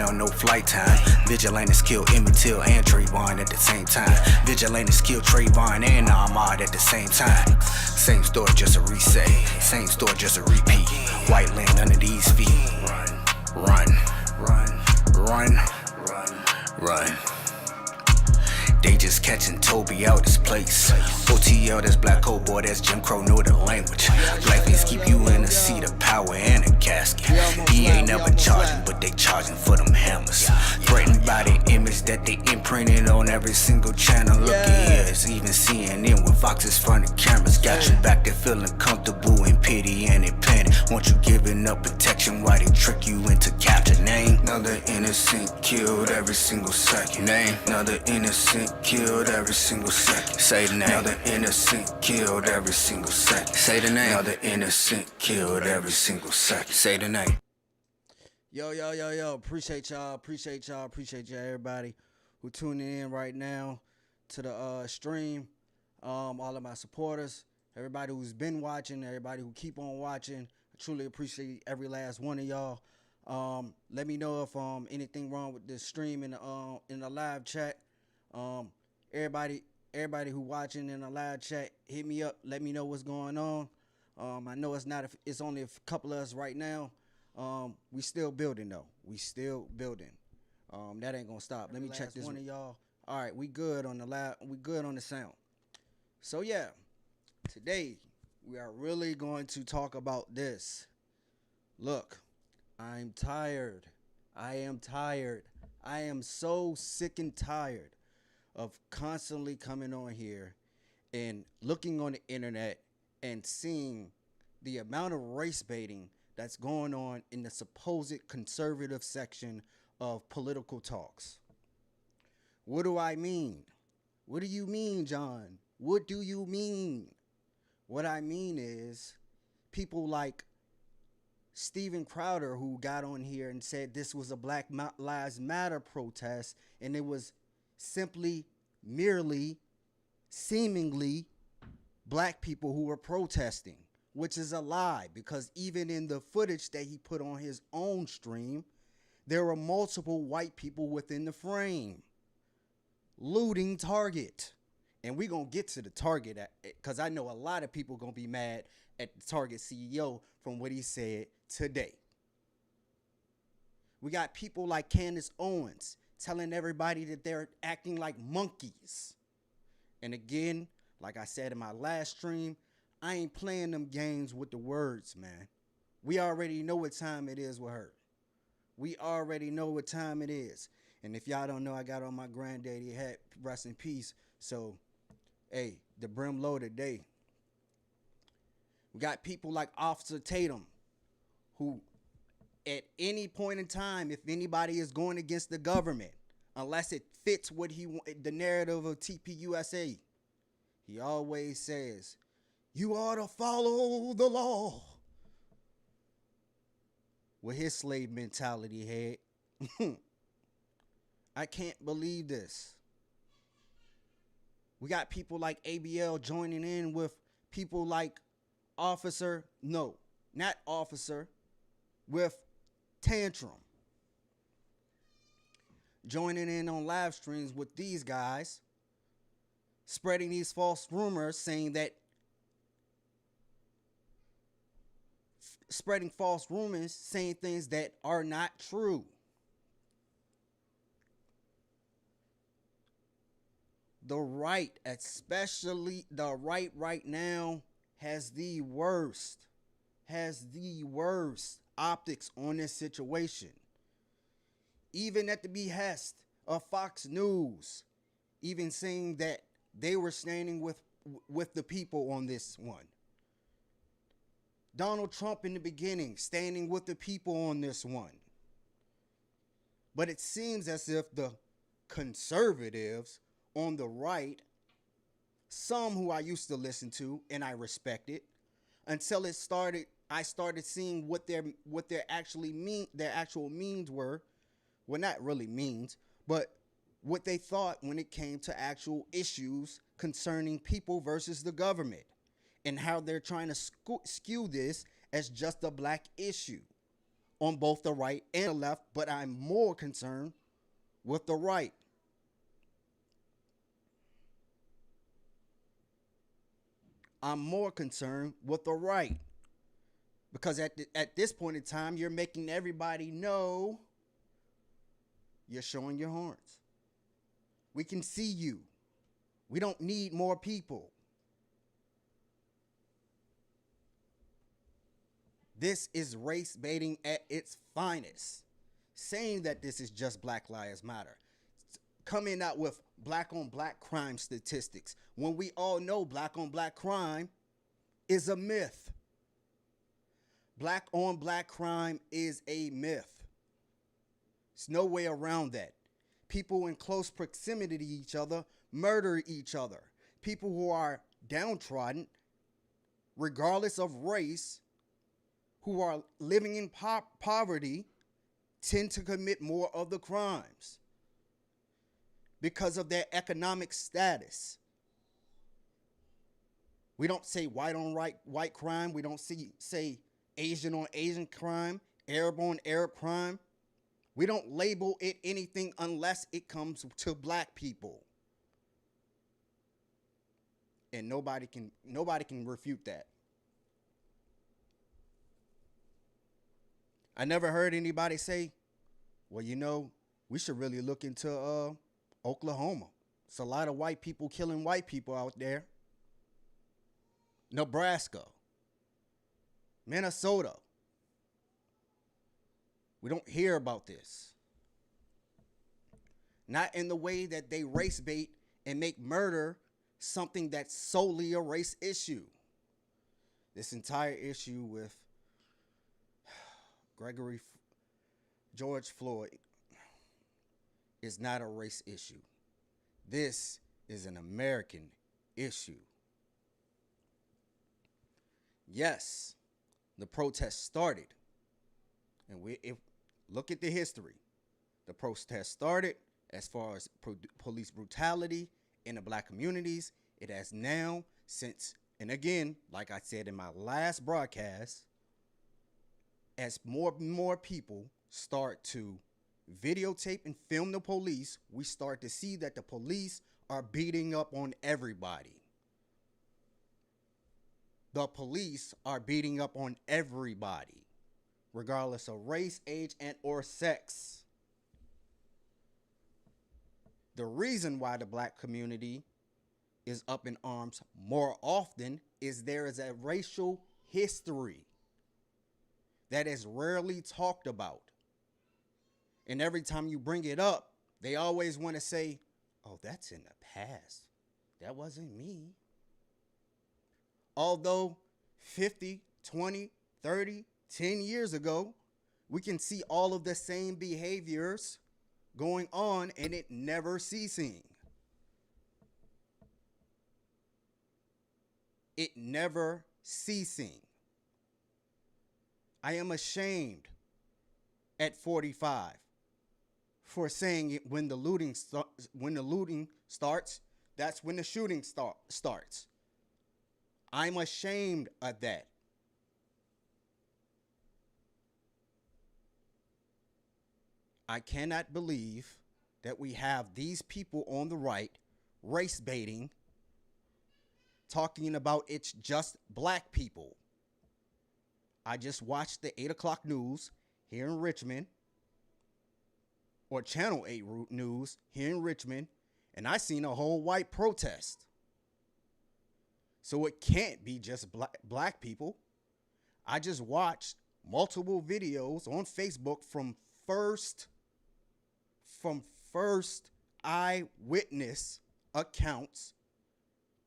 on no flight time. Vigilantes kill Emmett Till and Trayvon at the same time. Vigilantes kill Trayvon and Ahmaud at the same time. Same story, just a reset. Same story, just a repeat. White land under these feet. Run, run, run, run, run. They just catching Toby out his place. OTL, that's black hole boy, that's Jim Crow, know the language. Blackface keep you in a seat of power and a casket. He ain't never charging, but they charging for them hammers. Threatened by the image that they imprinted on every single channel. Look at here, it's even CNN with Fox's front of cameras. Got you back there feeling comfortable in pity and in panic. Want you giving up protection while they trick you into capture. Name another innocent killed every single second. Name another innocent killed every single second. Say the name. Another innocent killed every single second. Say the name. Another innocent killed every single second. Say the name. Yo. Appreciate y'all, everybody who tuning in right now to the stream. All of my supporters, everybody who's been watching, everybody who keep on watching. I truly appreciate every last one of y'all. Let me know if anything wrong with the stream in the live chat. Everybody who watching in the live chat, hit me up. Let me know what's going on. I know it's only a couple of us right now. We still building though. We still building. That ain't gonna stop. Let me check this one of y'all. All right, we good on the live. We good on the sound. So yeah, today we are really going to talk about this. Look, I'm tired. I am tired. I am so sick and tired of constantly coming on here and looking on the internet and seeing the amount of race baiting that's going on in the supposed conservative section of political talks. What do I mean? What do you mean, John? What do you mean? What I mean is people like Steven Crowder, who got on here and said this was a Black Lives Matter protest, and it was merely, seemingly black people who were protesting, which is a lie, because even in the footage that he put on his own stream, there were multiple white people within the frame looting Target. And we're going to get to the Target, because I know a lot of people going to be mad at the Target CEO from what he said today. We got people like Candace Owens telling everybody that they're acting like monkeys. And again, like I said in my last stream, I ain't playing them games with the words, man. We already know what time it is with her. We already know what time it is. And if y'all don't know, I got on my granddaddy hat, rest in peace. So, hey, the brim low today. We got people like Officer Tatum, who at any point in time, if anybody is going against the government, unless it fits what the narrative of TPUSA, he always says, you ought to follow the law. With his slave mentality head. I can't believe this. We got people like ABL joining in with people like with Tantrum. Joining in on live streams with these guys, spreading these false rumors, saying things that are not true. The right, especially the right now, has the worst optics on this situation. Even at the behest of Fox News, even saying that they were standing with the people on this one. Donald Trump in the beginning, standing with the people on this one. But it seems as if the conservatives on the right, some who I used to listen to and I respected, until I started seeing what their actual means were. Well, not really means, but what they thought when it came to actual issues concerning people versus the government, and how they're trying to skew this as just a black issue, on both the right and the left, but I'm more concerned with the right. I'm more concerned with the right because at this point in time, you're making everybody know you're showing your horns. We can see you. We don't need more people. This is race baiting at its finest. Saying that this is just Black Lives Matter. Coming out with black on black crime statistics when we all know black on black crime is a myth. Black on black crime is a myth. There's no way around that. People in close proximity to each other murder each other. People who are downtrodden, regardless of race, who are living in poverty, tend to commit more of the crimes because of their economic status. We don't say white on white crime. We don't say Asian on Asian crime, Arab on Arab crime. We don't label it anything unless it comes to black people. And nobody can refute that. I never heard anybody say, well, you know, we should really look into Oklahoma. It's a lot of white people killing white people out there. Nebraska, Minnesota. We don't hear about this. Not in the way that they race bait and make murder something that's solely a race issue. This entire issue with George Floyd is not a race issue. This is an American issue. Yes, the protest started. And if look at the history. The protest started as far as police brutality in the black communities. It has now since, and again, like I said in my last broadcast, as more and more people start to videotape and film the police, we start to see that the police are beating up on everybody. The police are beating up on everybody, regardless of race, age, and or sex. The reason why the black community is up in arms more often is there is a racial history that is rarely talked about. And every time you bring it up, they always want to say, oh, that's in the past. That wasn't me. Although 50, 20, 30, 10 years ago, we can see all of the same behaviors going on and it never ceasing. It never ceasing. I am ashamed at 45 for saying it when the looting starts, that's when the shooting starts. I'm ashamed of that. I cannot believe that we have these people on the right race baiting, talking about it's just black people. I just watched the 8 o'clock news here in Richmond, or Channel 8 news here in Richmond, and I seen a whole white protest. So it can't be just black people. I just watched multiple videos on Facebook from first eyewitness accounts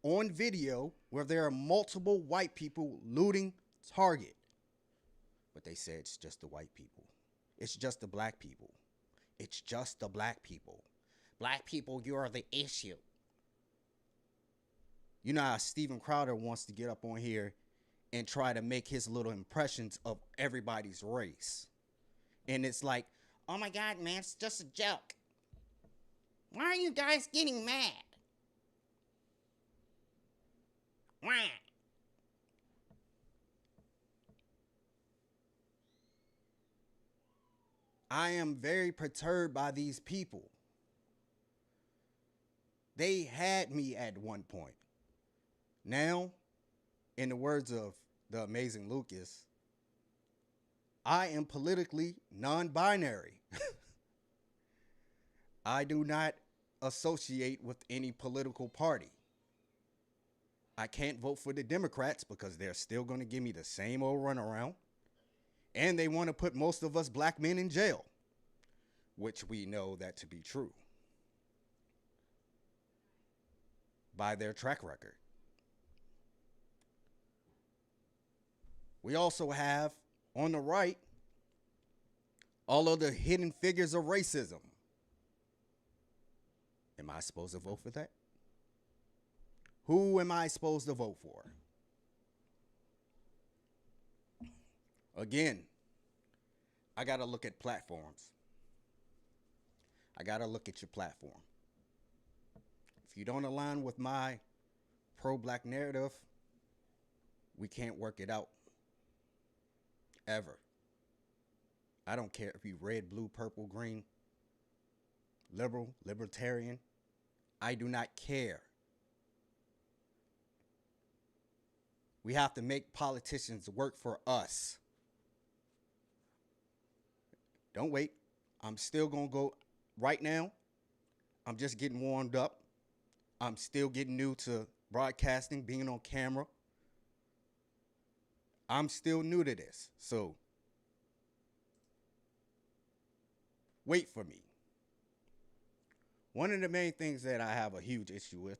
on video where there are multiple white people looting Target. But they said it's just the white people. It's just the black people. It's just the black people. Black people, you are the issue. You know how Steven Crowder wants to get up on here and try to make his little impressions of everybody's race. And it's like, oh my God, man, it's just a joke. Why are you guys getting mad? Why? I am very perturbed by these people. They had me at one point. Now, in the words of the amazing Lucas, I am politically non binary. I do not associate with any political party. I can't vote for the Democrats because they're still going to give me the same old runaround. And they want to put most of us black men in jail, which we know that to be true by their track record. We also have on the right all of the hidden figures of racism. Am I supposed to vote for that? Who am I supposed to vote for? Again, I got to look at platforms. I got to look at your platform. If you don't align with my pro-black narrative, we can't work it out. Ever. I don't care if you're red, blue, purple, green, liberal, libertarian. I do not care. We have to make politicians work for us. Don't wait. I'm still going to go right now. I'm just getting warmed up. I'm still getting new to broadcasting, being on camera. I'm still new to this. So wait for me. One of the main things that I have a huge issue with,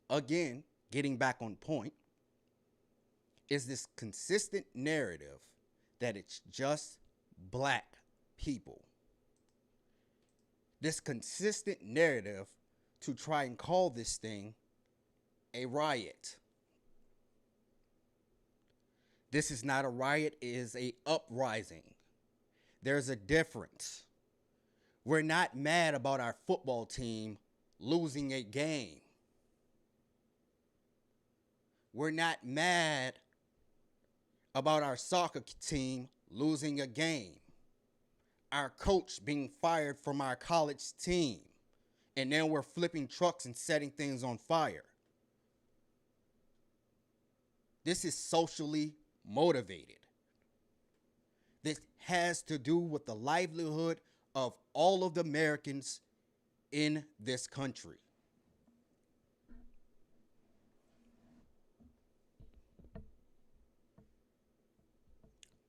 again, getting back on point, is this consistent narrative that it's just black people. This consistent narrative to try and call this thing a riot. This is not a riot, it is an uprising. There's a difference. We're not mad about our football team losing a game. We're not mad about our soccer team losing a game. Our coach being fired from our college team. And then we're flipping trucks and setting things on fire. This is socially motivated. This has to do with the livelihood of all of the Americans in this country.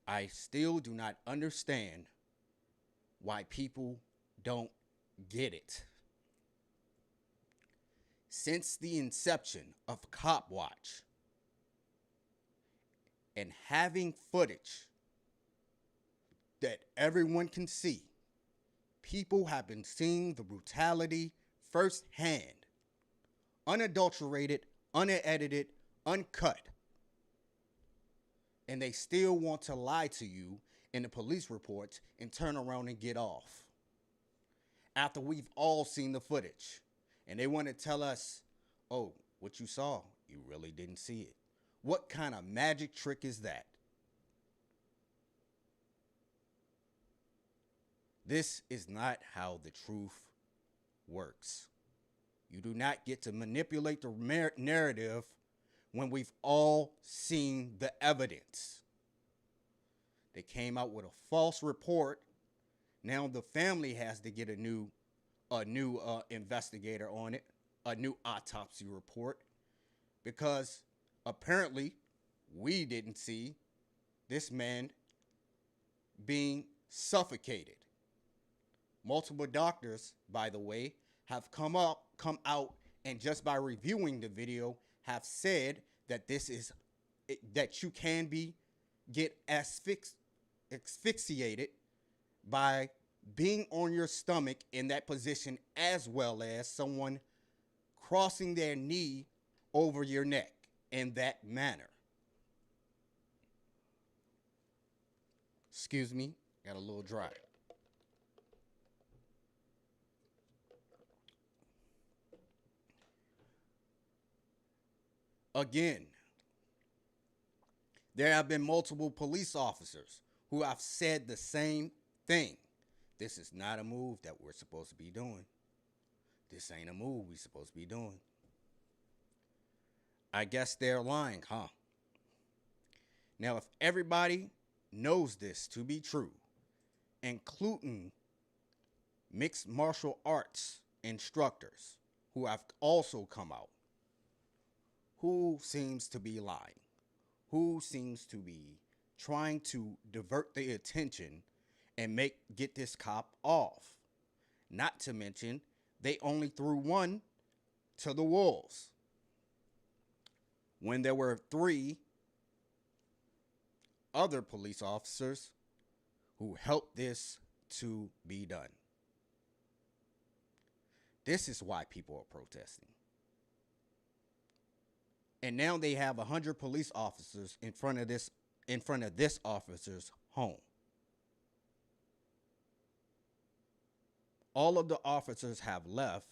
I still do not understand why people don't get it. Since the inception of Cop Watch and having footage that everyone can see, people have been seeing the brutality firsthand, unadulterated, unedited, uncut. And they still want to lie to you in the police reports and turn around and get off. After we've all seen the footage. And they want to tell us, oh, what you saw, you really didn't see it. What kind of magic trick is that? This is not how the truth works. You do not get to manipulate the narrative when we've all seen the evidence. They came out with a false report. Now the family has to get a new investigator on it, a new autopsy report, because apparently we didn't see this man being suffocated. Multiple doctors, by the way, have come out, and just by reviewing the video have said that that you can get asphyxiated by being on your stomach in that position, as well as someone crossing their knee over your neck in that manner. Excuse me, got a little dry. Again, there have been multiple police officers who have said the same thing. This is not a move that we're supposed to be doing. This ain't a move we're supposed to be doing. I guess they're lying, huh? Now, if everybody knows this to be true, including mixed martial arts instructors who have also come out, who seems to be lying? Who seems to be trying to divert the attention and get this cop off? Not to mention, they only threw one to the wolves when there were 3 other police officers who helped this to be done. This is why people are protesting. And now they have 100 police officers in front of this officer's home. All of the officers have left.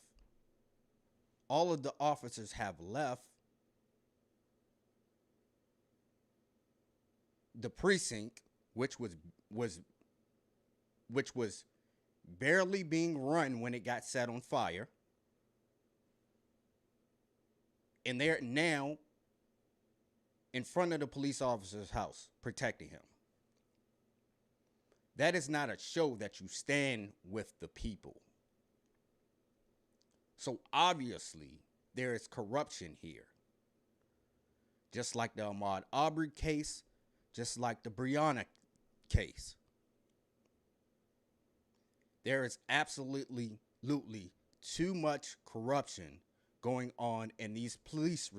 All of the officers have left the precinct, which was barely being run when it got set on fire. And they're now in front of the police officer's house protecting him. That is not a show that you stand with the people. So obviously, there is corruption here. Just like the Ahmaud Arbery case, just like the Breonna case. There is absolutely too much corruption going on in these police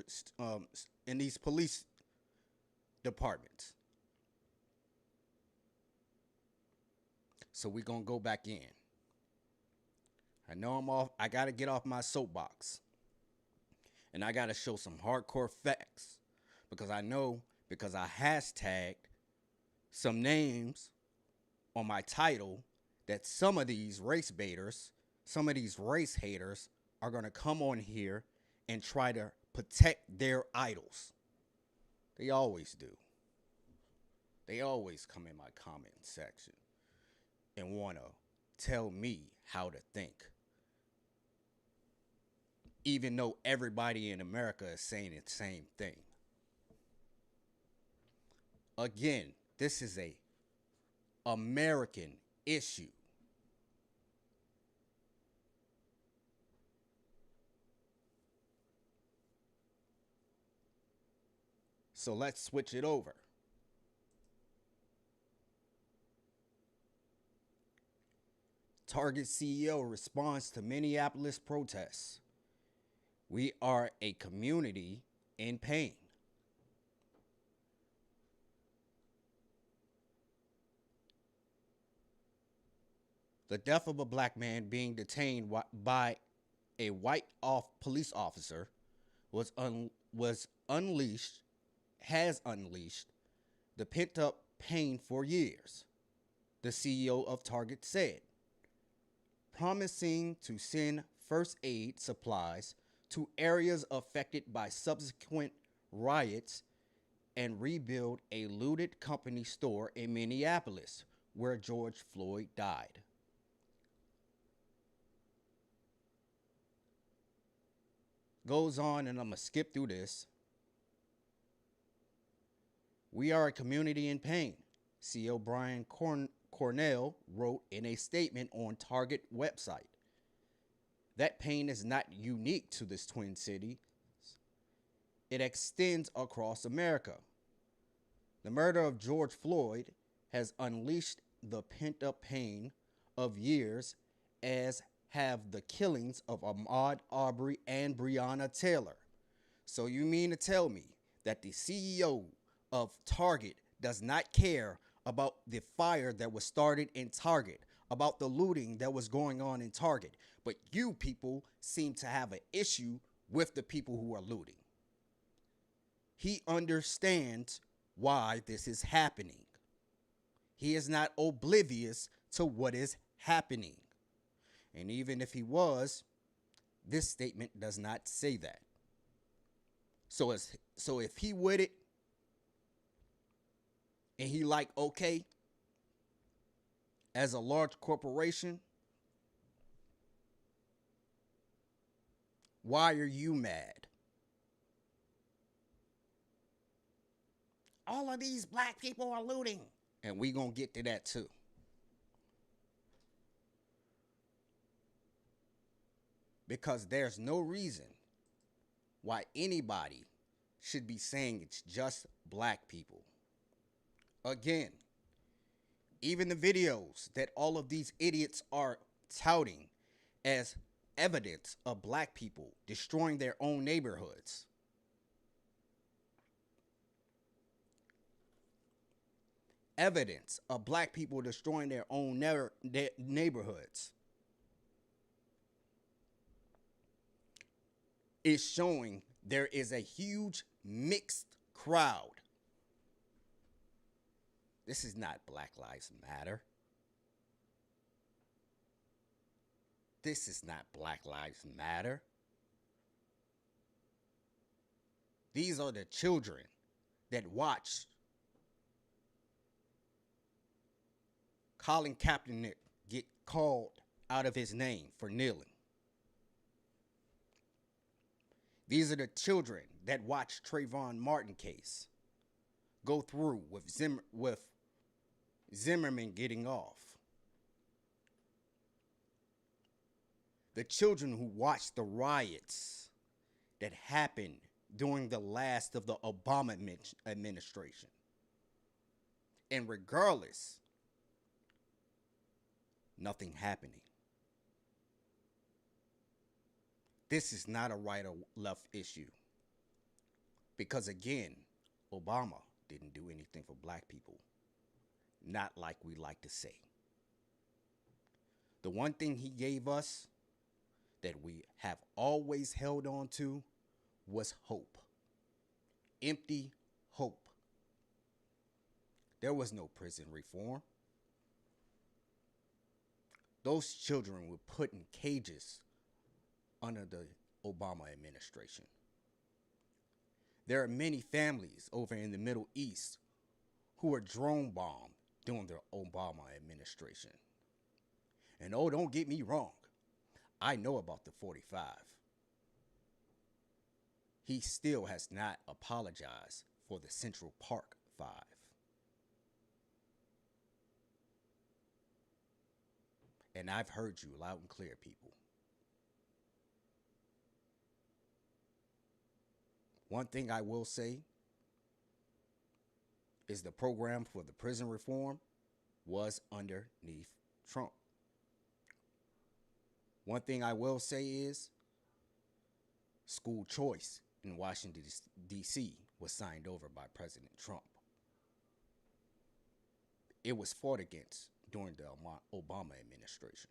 departments. So we're going to go back in. I know I'm off. I got to get off my soapbox. And I got to show some hardcore facts. Because I hashtagged some names on my title that some of these race baiters, some of these race haters are going to come on here and try to protect their idols. They always do. They always come in my comment section and want to tell me how to think. Even though everybody in America is saying the same thing. Again, this is a American issue. So let's switch it over. Target CEO responds to Minneapolis protests. We are a community in pain. The death of a black man being detained by a white police officer has unleashed the pent-up pain for years, the CEO of Target said, promising to send first aid supplies to areas affected by subsequent riots and rebuild a looted company store in Minneapolis, where George Floyd died. Goes on, and I'm going to skip through this. We are a community in pain, CEO Brian Cornell wrote in a statement on Target website. That pain is not unique to this Twin Cities. It extends across America. The murder of George Floyd has unleashed the pent-up pain of years, as have the killings of Ahmaud Arbery and Breonna Taylor. So you mean to tell me that the CEO of Target does not care about the fire that was started in Target, about the looting that was going on in Target, but you people seem to have an issue with the people who are looting? He understands why this is happening. He is not oblivious to what is happening. And even if he was, this statement does not say that. So if he with it, and he like, okay, as a large corporation, why are you mad? All of these black people are looting. And we gonna get to that too. Because there's no reason why anybody should be saying it's just black people. Again, even the videos that all of these idiots are touting as evidence of black people destroying their own neighborhoods. Evidence of black people destroying their own neighborhoods is showing there is a huge mixed crowd. This is not Black Lives Matter. This is not Black Lives Matter. These are the children that watched Colin Kaepernick get called out of his name for kneeling. These are the children that watched Trayvon Martin case go through with Zimmerman getting off. The children who watched the riots that happened during the last of the Obama administration. And regardless, nothing happening. This is not a right or left issue. Because again, Obama didn't do anything for black people. Not like we like to say. The one thing he gave us that we have always held on to was hope. Empty hope. There was no prison reform. Those children were put in cages under the Obama administration. There are many families over in the Middle East who were drone bombed during the Obama administration. And oh, don't get me wrong. I know about the 45. He still has not apologized for the Central Park 5. And I've heard you loud and clear, people. One thing I will say is the program for the prison reform was underneath Trump. One thing I will say is school choice in Washington, D.C. was signed over by President Trump. It was fought against during the Obama administration.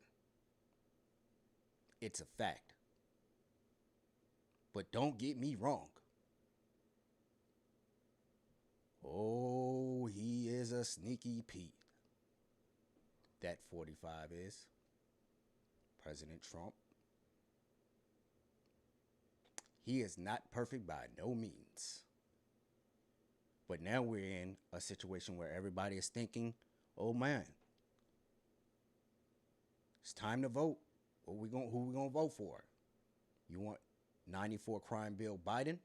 It's a fact. But don't get me wrong. Oh, he is a sneaky Pete. That 45 is President Trump. He is not perfect by no means. But now we're in a situation where everybody is thinking, oh man, it's time to vote. Who we gonna vote for? You want 94 crime bill Biden?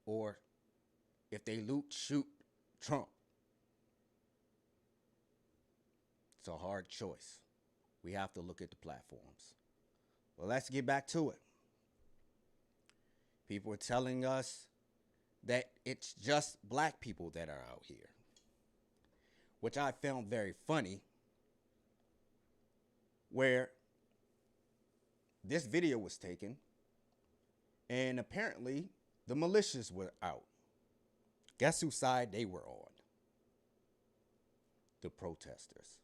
Or if they loot, shoot Trump? It's a hard choice. We have to look at the platforms. Well, let's get back to it. People are telling us that it's just black people that are out here, which I found very funny, where this video was taken and apparently the militias were out. Guess whose side they were on? The protesters.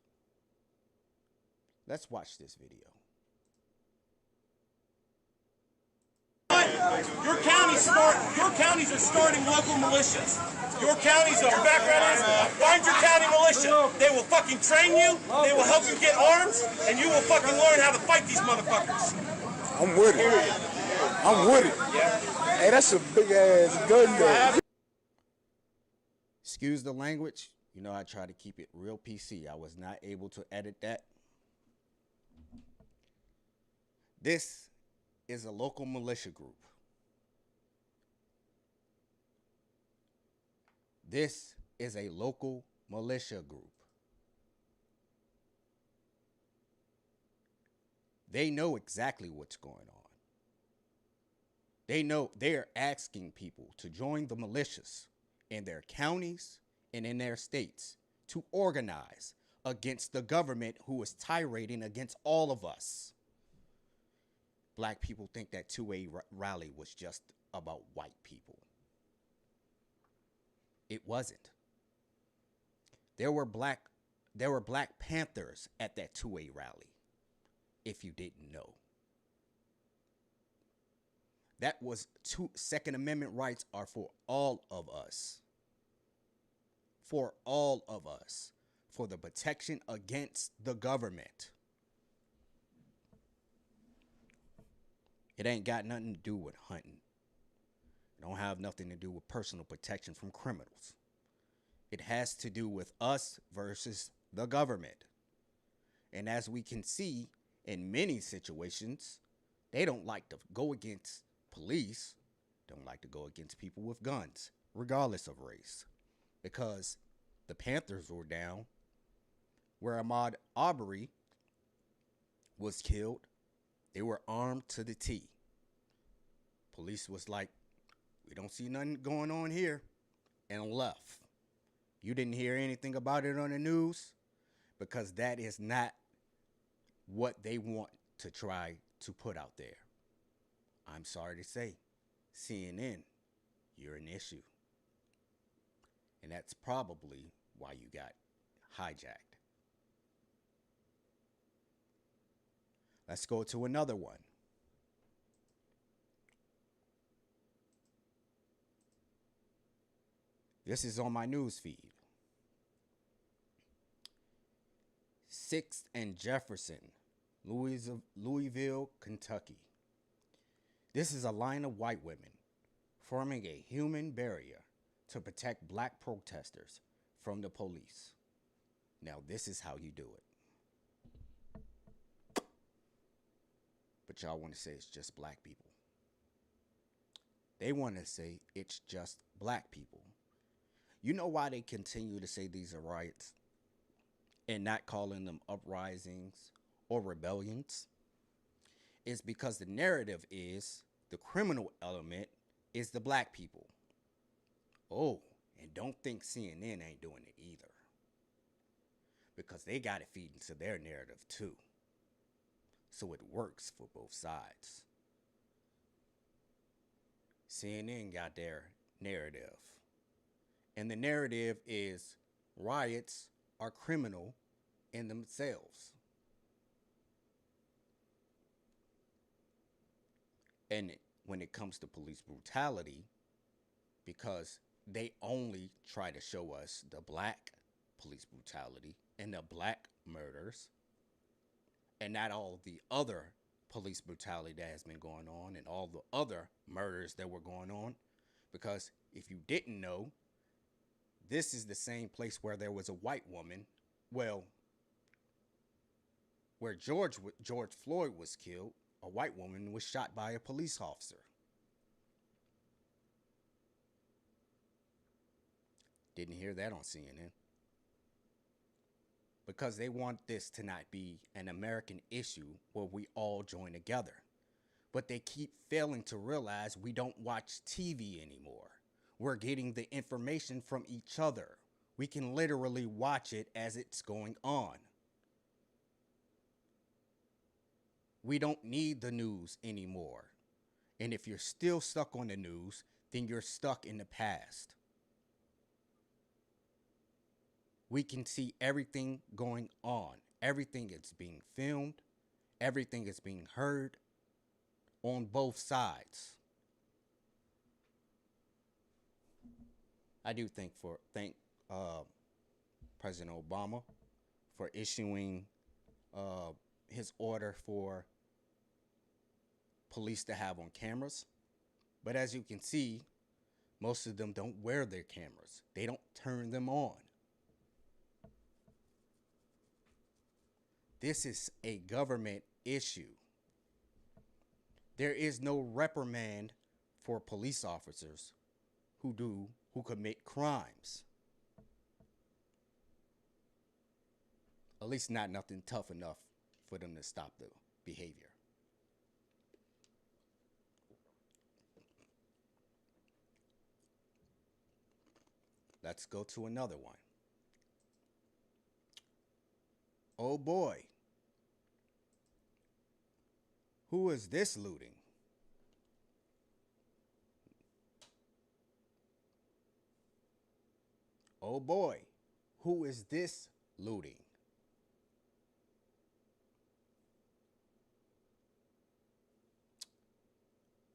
Let's watch this video. Your counties are starting local militias. Your counties are background is find your county militia. They will fucking train you, they will help you get arms, and you will fucking learn how to fight these motherfuckers. I'm with it. I'm with it. Yeah. Hey, that's a big ass gun though. Excuse the language, You know, I try to keep it real PC. I was not able to edit that. This is a local militia group. This is a local militia group. They know exactly what's going on. They know they're asking people to join the militias in their counties and in their states to organize against the government who is tirading against all of us. Black people think that 2A rally was just about white people. It wasn't. There were Black Panthers at that 2A rally, if you didn't know. That was Second Amendment rights are for all of us. For all of us. For the protection against the government. It ain't got nothing to do with hunting. It don't have nothing to do with personal protection from criminals. It has to do with us versus the government. And as we can see in many situations, they don't like to go against police, don't like to go against people with guns, regardless of race. Because the Panthers were down where Ahmaud Arbery was killed. They were armed to the T. Police was like, we don't see nothing going on here, and left. You didn't hear anything about it on the news because that is not what they want to try to put out there. I'm sorry to say, CNN, you're an issue. And that's probably why you got hijacked. Let's go to another one. This is on my news feed. 6th and Jefferson, Louisville, Kentucky. This is a line of white women forming a human barrier to protect black protesters from the police. Now, this is how you do it. But y'all want to say it's just black people. They want to say it's just black people. You know why they continue to say these are riots and not calling them uprisings or rebellions? It's because the narrative is the criminal element is the black people. Oh, and don't think CNN ain't doing it either. Because they got it feed into their narrative too. So it works for both sides. CNN got their narrative. And the narrative is riots are criminal in themselves. And when it comes to police brutality, because they only try to show us the black police brutality and the black murders, and not all the other police brutality that has been going on and all the other murders that were going on. Because if you didn't know, this is the same place where there was a white woman, well, where George Floyd was killed, a white woman was shot by a police officer. Didn't hear that on CNN. Because they want this to not be an American issue where we all join together. But they keep failing to realize we don't watch TV anymore. We're getting the information from each other. We can literally watch it as it's going on. We don't need the news anymore. And if you're still stuck on the news, then you're stuck in the past. We can see everything going on. Everything is being filmed. Everything is being heard on both sides. I do thank President Obama for issuing his order for police to have on cameras. But as you can see, most of them don't wear their cameras. They don't turn them on. This is a government issue. There is no reprimand for police officers who commit crimes. At least not nothing tough enough for them to stop the behavior. Let's go to another one. Oh boy. Who is this looting? Oh boy. Who is this looting?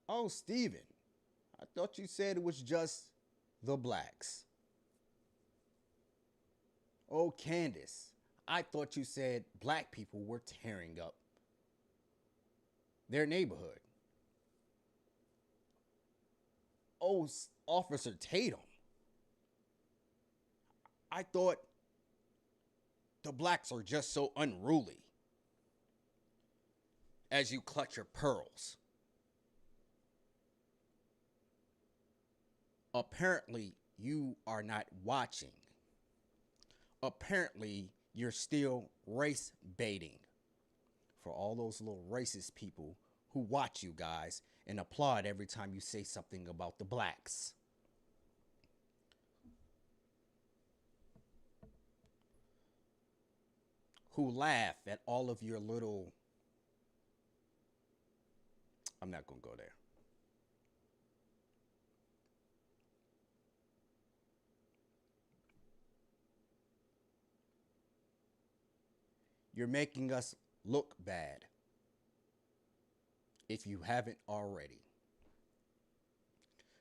Oh, Steven. I thought you said it was just the blacks. Oh, Candace. I thought you said black people were tearing up their neighborhood. Oh, Officer Tatum. I thought the blacks are just so unruly as you clutch your pearls. Apparently, you are not watching. Apparently, you're still race baiting for all those little racist people who watch you guys and applaud every time you say something about the blacks. Who laugh at all of your little... I'm not going to go there. You're making us look bad if you haven't already.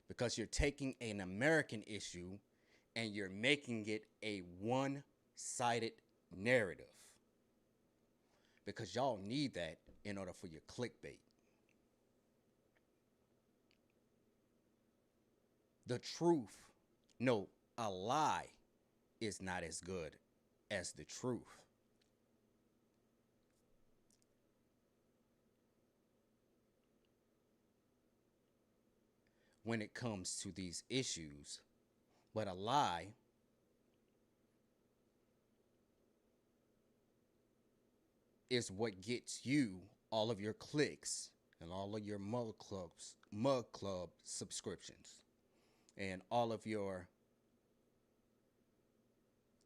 Because you're taking an American issue and you're making it a one-sided narrative. Because y'all need that in order for your clickbait. The truth, no, a lie is not as good as the truth. When it comes to these issues, but a lie is what gets you all of your clicks and all of your mug club subscriptions and all of your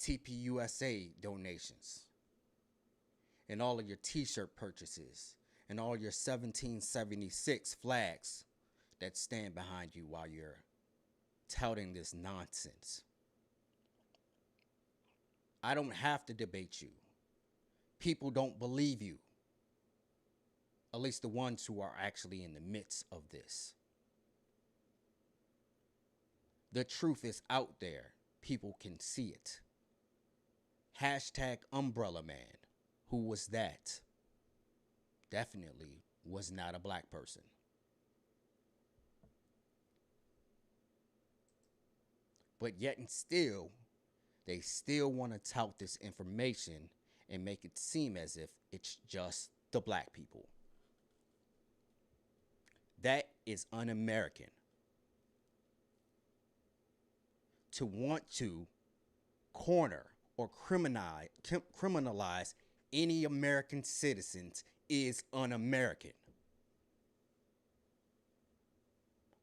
TPUSA donations and all of your t-shirt purchases and all your 1776 flags that stand behind you while you're touting this nonsense. I don't have to debate you. People don't believe you. At least the ones who are actually in the midst of this. The truth is out there. People can see it. Hashtag Umbrella Man. Who was that? Definitely was not a black person. But yet and still, they still want to tout this information and make it seem as if it's just the black people. That is un-American. To want to corner or criminalize any American citizens is un-American.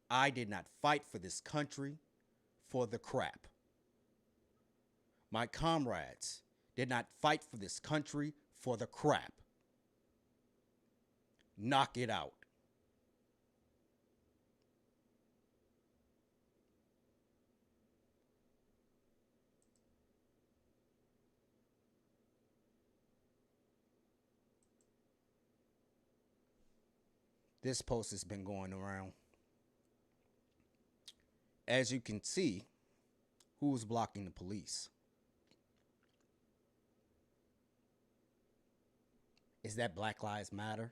I did not fight for this country for the crap. My comrades did not fight for this country for the crap. Knock it out. This post has been going around. As you can see, who's blocking the police? Is that Black Lives Matter?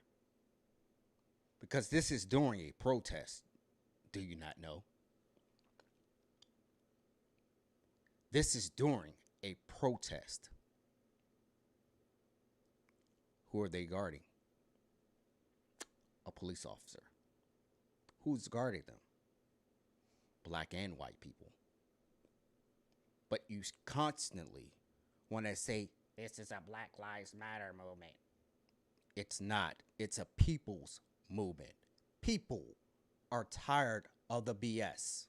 Because this is during a protest. Do you not know? This is during a protest. Who are they guarding? A police officer. Who's guarding them? Black and white people. But you constantly want to say, this is a Black Lives Matter movement. It's not. It's a people's movement. People are tired of the BS.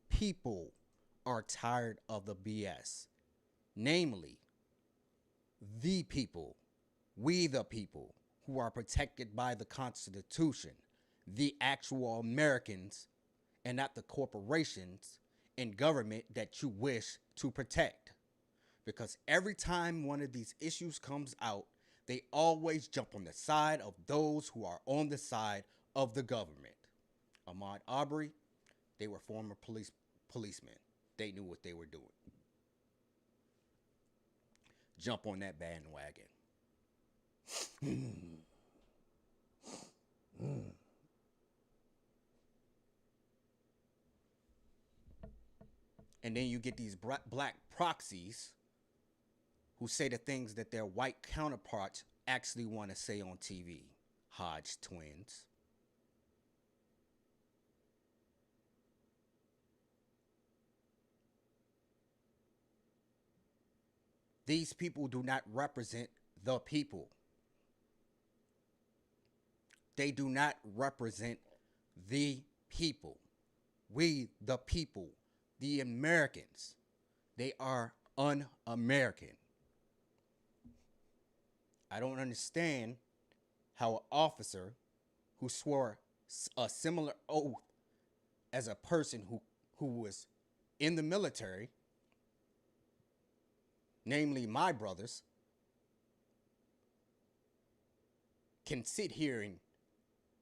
People are tired of the BS. Namely, the people, we the people, who are protected by the Constitution, the actual Americans, and not the corporations and government that you wish to protect. Because every time one of these issues comes out, they always jump on the side of those who are on the side of the government. Ahmaud Arbery, they were former policemen. They knew what they were doing. Jump on that bandwagon. And then you get these black proxies who say the things that their white counterparts actually want to say on TV. Hodge twins. These people do not represent the people. They do not represent the people. We, the people, the Americans, they are un-American. I don't understand how an officer who swore a similar oath as a person who was in the military, namely my brothers, can sit here and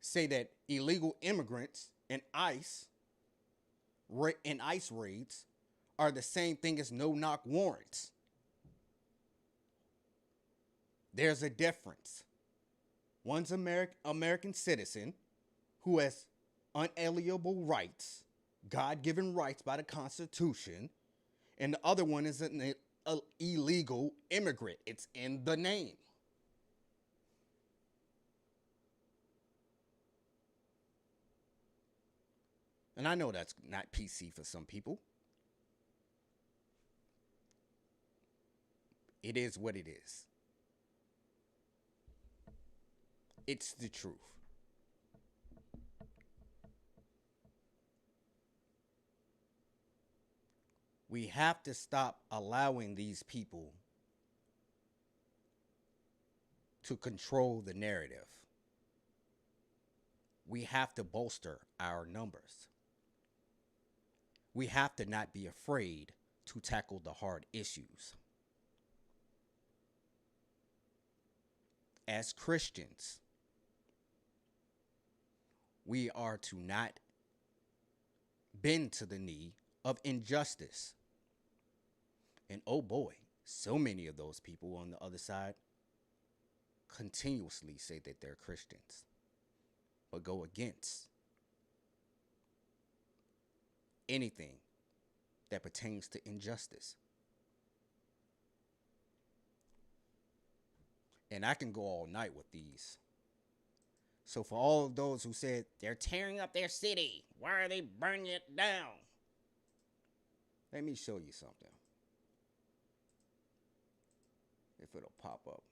say that illegal immigrants and ICE raids are the same thing as no-knock warrants. There's a difference. One's American citizen who has unalienable rights, God-given rights by the Constitution, and the other one is an illegal immigrant. It's in the name. And I know that's not PC for some people. It is what it is. It's the truth. We have to stop allowing these people to control the narrative. We have to bolster our numbers. We have to not be afraid to tackle the hard issues. As Christians, we are to not bend to the knee of injustice. And oh boy, so many of those people on the other side continuously say that they're Christians, but go against anything that pertains to injustice. And I can go all night with these. So for all of those who said they're tearing up their city, why are they burning it down? Let me show you something. If it'll pop up.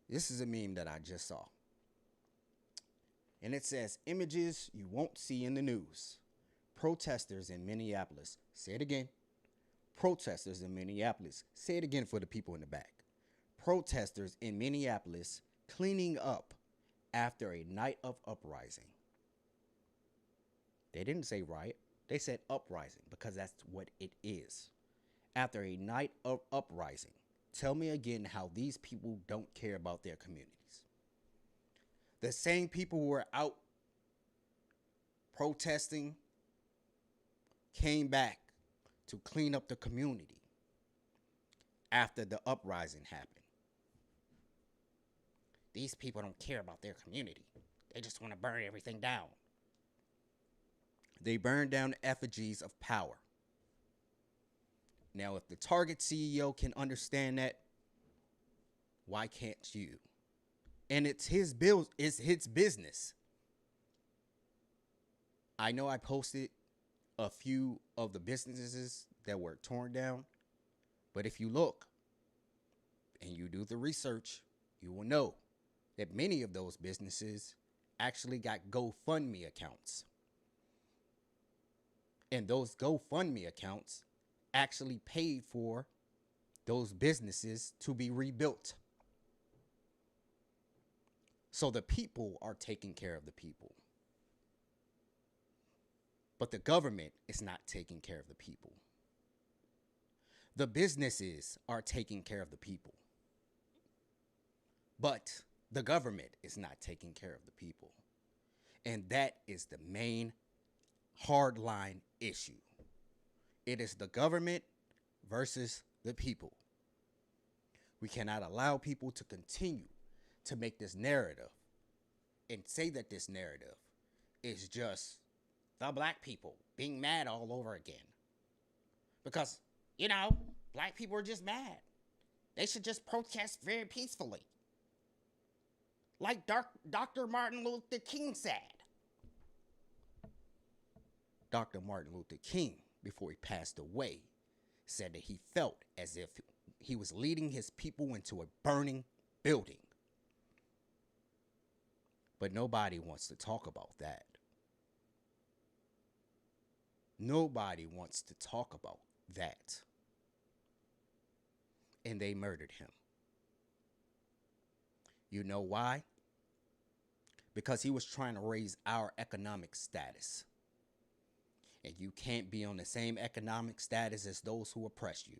This is a meme that I just saw. And it says, images you won't see in the news. Protesters in Minneapolis. Say it again. Protesters in Minneapolis. Say it again for the people in the back. Protesters in Minneapolis cleaning up after a night of uprising. They didn't say riot. They said uprising because that's what it is. After a night of uprising. Tell me again how these people don't care about their communities. The same people who were out protesting came back to clean up the community after the uprising happened. These people don't care about their community. They just want to burn everything down. They burn down effigies of power. Now, if the Target CEO can understand that, why can't you? And it's his bill, it's his business. I know I posted a few of the businesses that were torn down, but if you look and you do the research, you will know that many of those businesses actually got GoFundMe accounts. And those GoFundMe accounts actually paid for those businesses to be rebuilt. So the people are taking care of the people. But the government is not taking care of the people. The businesses are taking care of the people. But the government is not taking care of the people. And that is the main hardline issue. It is the government versus the people. We cannot allow people to continue to make this narrative and say that this narrative is just the black people being mad all over again. Because, black people are just mad. They should just protest very peacefully. Like Dr. Martin Luther King said. Dr. Martin Luther King, before he passed away, said that he felt as if he was leading his people into a burning building. But nobody wants to talk about that. Nobody wants to talk about that. And they murdered him. You know why? Because he was trying to raise our economic status. And you can't be on the same economic status as those who oppress you.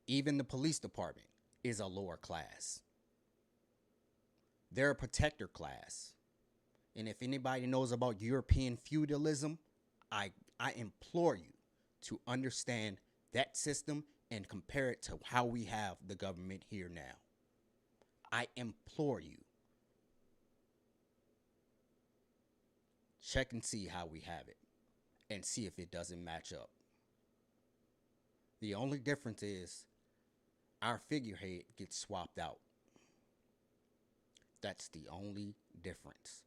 Even the police department is a lower class. They're a protector class. And if anybody knows about European feudalism, I implore you to understand that system and compare it to how we have the government here now. I implore you. Check and see how we have it and see if it doesn't match up. The only difference is our figurehead gets swapped out. That's the only difference.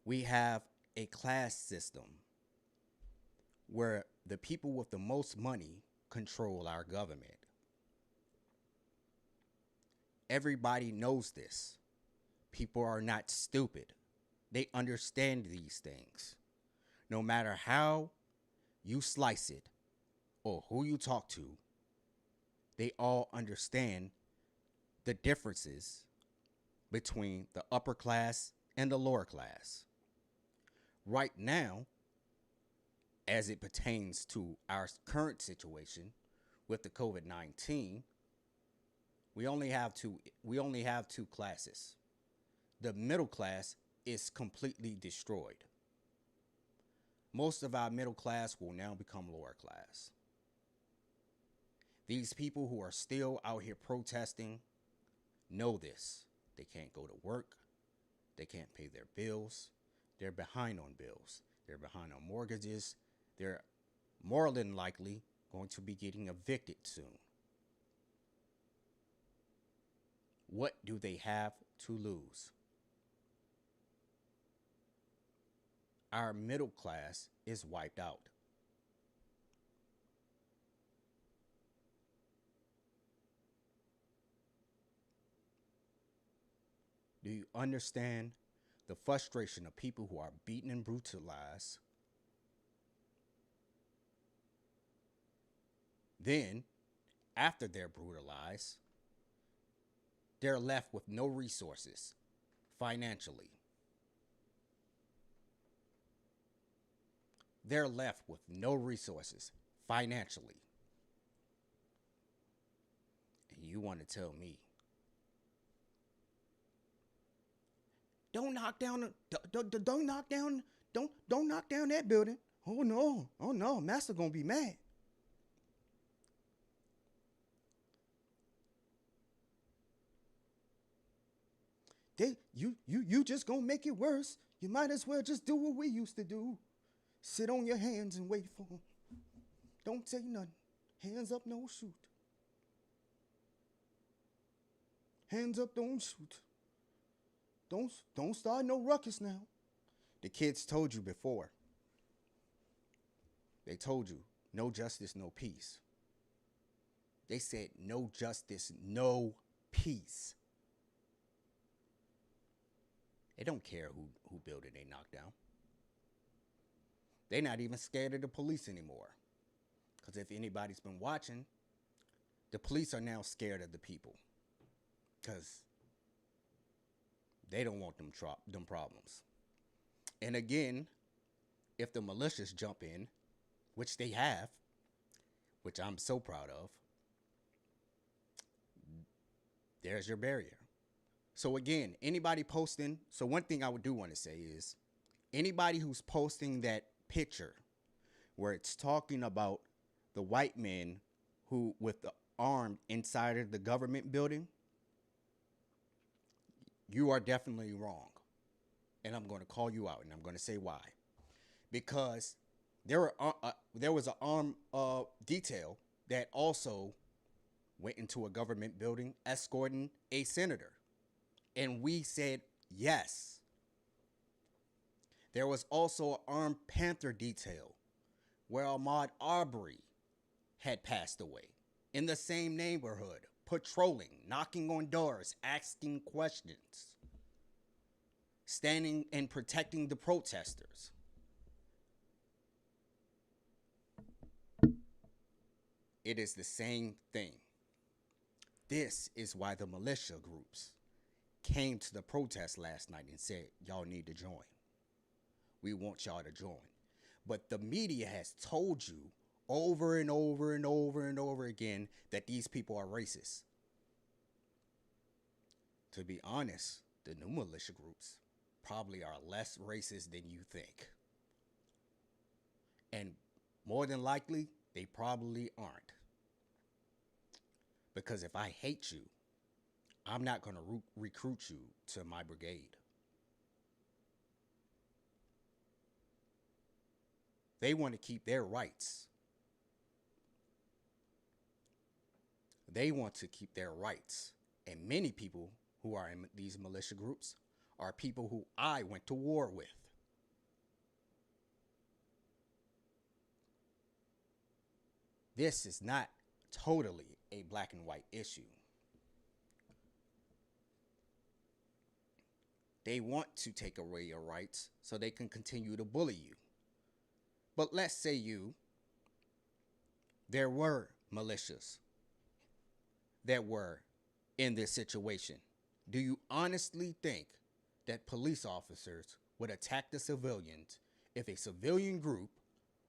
We have a class system where the people with the most money control our government. Everybody knows this. People are not stupid. They understand these things. No matter how you slice it or who you talk to, they all understand the differences between the upper class and the lower class. Right now, as it pertains to our current situation with the COVID-19, we only have two classes. The middle class is completely destroyed. Most of our middle class will now become lower class. These people who are still out here protesting know this. They can't go to work. They can't pay their bills. They're behind on bills. They're behind on mortgages. They're more than likely going to be getting evicted soon. What do they have to lose? Our middle class is wiped out. Do you understand the frustration of people who are beaten and brutalized? Then, after they're brutalized, they're left with no resources financially. They're left with no resources financially. And you want to tell me, don't knock down that building. oh no, master gonna be mad. You just gonna make it worse. You might as well just do what we used to do. Sit on your hands and wait for 'em. Don't say nothing. Hands up, no shoot. Hands up, don't shoot. Don't start no ruckus now. The kids told you before. They told you, no justice, no peace. They said no justice, no peace. They don't care who building they knock down. They're not even scared of the police anymore. Because if anybody's been watching, the police are now scared of the people. Because they don't want them problems. And again, if the militias jump in, which they have, which I'm so proud of, there's your barrier. So again, anybody posting, so one thing I would do want to say is, anybody who's posting that picture where it's talking about the white men who with the armed inside of the government building, you are definitely wrong. And I'm going to call you out, and I'm going to say why. Because there was an armed detail that also went into a government building escorting a senator. And we said yes. There was also an armed Panther detail where Ahmaud Arbery had passed away in the same neighborhood, patrolling, knocking on doors, asking questions, standing and protecting the protesters. It is the same thing. This is why the militia groups came to the protest last night and said, y'all need to join. We want y'all to join. But the media has told you over and over and over and over again that these people are racist. To be honest, the new militia groups probably are less racist than you think. And more than likely, they probably aren't. Because if I hate you, I'm not going to recruit you to my brigade. They want to keep their rights. They want to keep their rights. And many people who are in these militia groups are people who I went to war with. This is not totally a black and white issue. They want to take away your rights so they can continue to bully you. But let's say there were militias that were in this situation. Do you honestly think that police officers would attack the civilians if a civilian group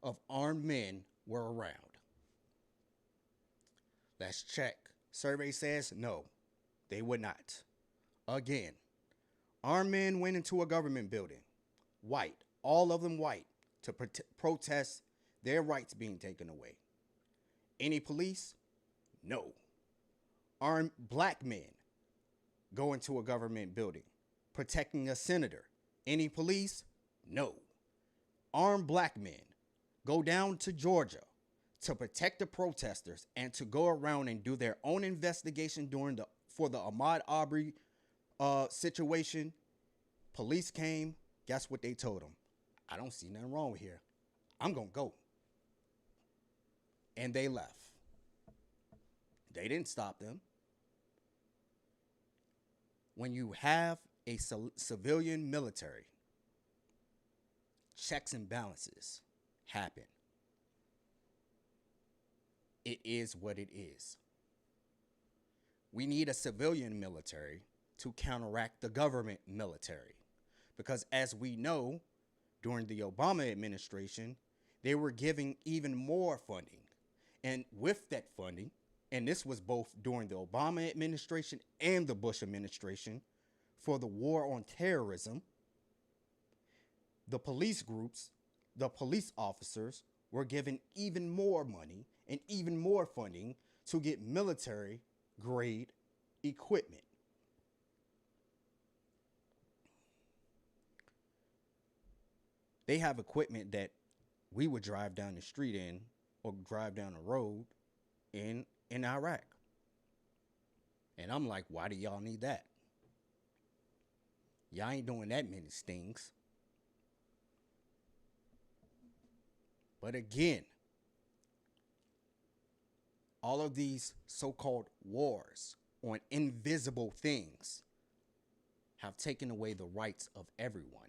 of armed men were around? Let's check. Survey says no, they would not. Again, armed men went into a government building, white, all of them white, to protest their rights being taken away. Any police? No. Armed black men go into a government building, protecting a senator. Any police? No. Armed black men go down to Georgia to protect the protesters and to go around and do their own investigation for the Ahmaud Arbery situation. Police came. Guess what they told them? I don't see nothing wrong with here. I'm going to go. And they left. They didn't stop them. When you have a civilian military, checks and balances happen. It is what it is. We need a civilian military to counteract the government military. Because as we know, during the Obama administration, they were giving even more funding. And with that funding, and this was both during the Obama administration and the Bush administration, for the war on terrorism, the police groups the police officers were given even more money and even more funding to get military grade equipment. They have equipment that we would drive down the street in or drive down the road in Iraq. And I'm like, why do y'all need that? Y'all ain't doing that many stings. But again, all of these so-called wars on invisible things have taken away the rights of everyone.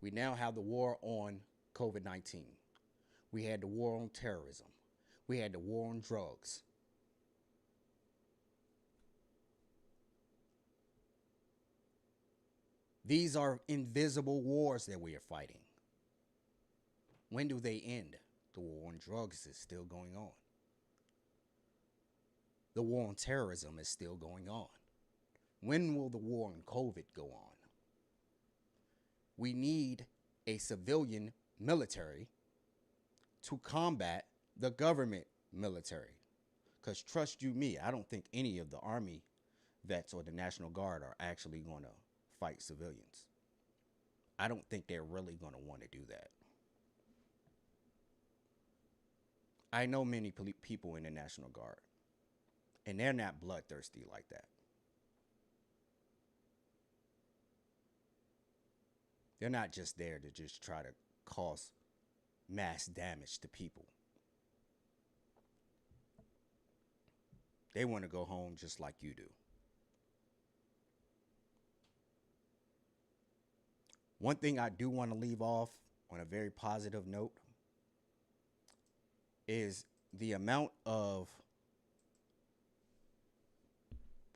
We now have the war on COVID-19. We had the war on terrorism. We had the war on drugs. These are invisible wars that we are fighting. When do they end? The war on drugs is still going on. The war on terrorism is still going on. When will the war on COVID go on? We need a civilian military to combat the government military. Because trust you me, I don't think any of the Army vets or the National Guard are actually going to fight civilians. I don't think they're really going to want to do that. I know many people in the National Guard, and they're not bloodthirsty like that. They're not just there to just try to cause mass damage to people. They want to go home just like you do. One thing I do want to leave off on a very positive note is the amount of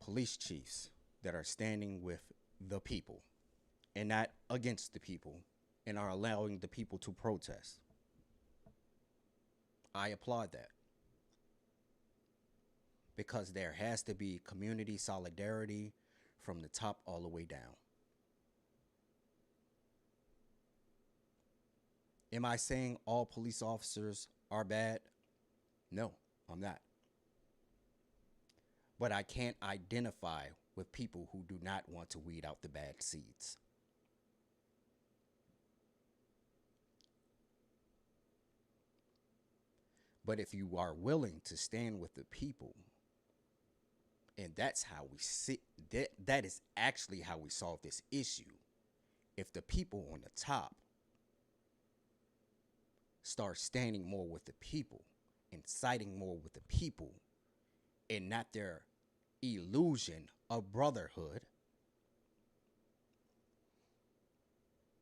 police chiefs that are standing with the people and not against the people and are allowing the people to protest. I applaud that. Because there has to be community solidarity from the top all the way down. Am I saying all police officers are bad? No, I'm not. But I can't identify with people who do not want to weed out the bad seeds. But if you are willing to stand with the people, and that's how we sit, that is actually how we solve this issue. If the people on the top start standing more with the people and siding more with the people and not their illusion of brotherhood,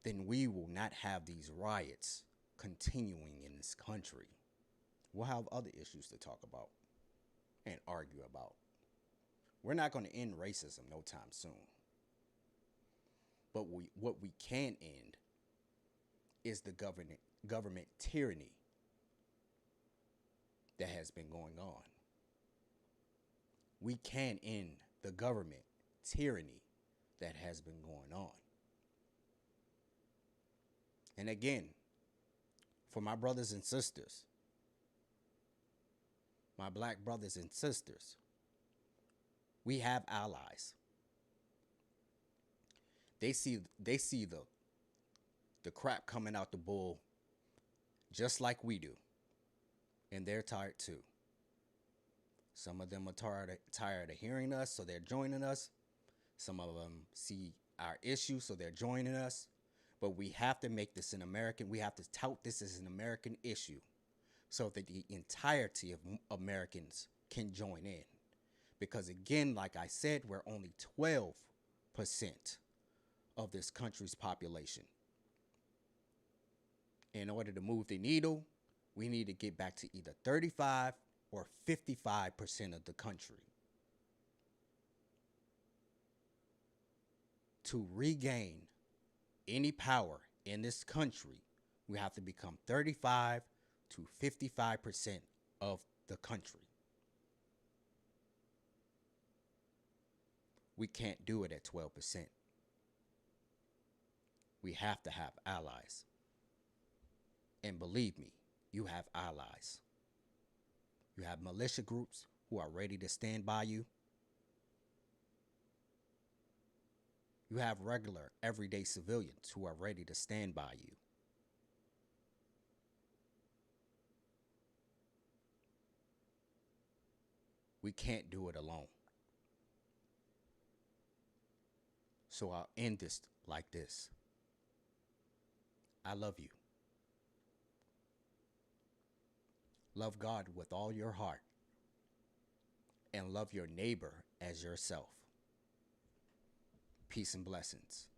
then we will not have these riots continuing in this country. We'll have other issues to talk about and argue about. We're not going to end racism no time soon. But what we can end is the government tyranny that has been going on. We can end the government tyranny that has been going on. And again, for my brothers and sisters, my black brothers and sisters, we have allies. They see the crap coming out the bull just like we do. And they're tired too. Some of them are tired of hearing us, so they're joining us. Some of them see our issue, so they're joining us. But we have to make this we have to tout this as an American issue so that the entirety of Americans can join in. Because again, like I said, we're only 12% of this country's population. In order to move the needle, we need to get back to either 35 or 55% of the country. To regain any power in this country, we have to become 35 to 55% of the country. We can't do it at 12%. We have to have allies. And believe me, you have allies. You have militia groups who are ready to stand by you. You have regular, everyday civilians who are ready to stand by you. We can't do it alone. So I'll end this like this. I love you. Love God with all your heart. And love your neighbor as yourself. Peace and blessings.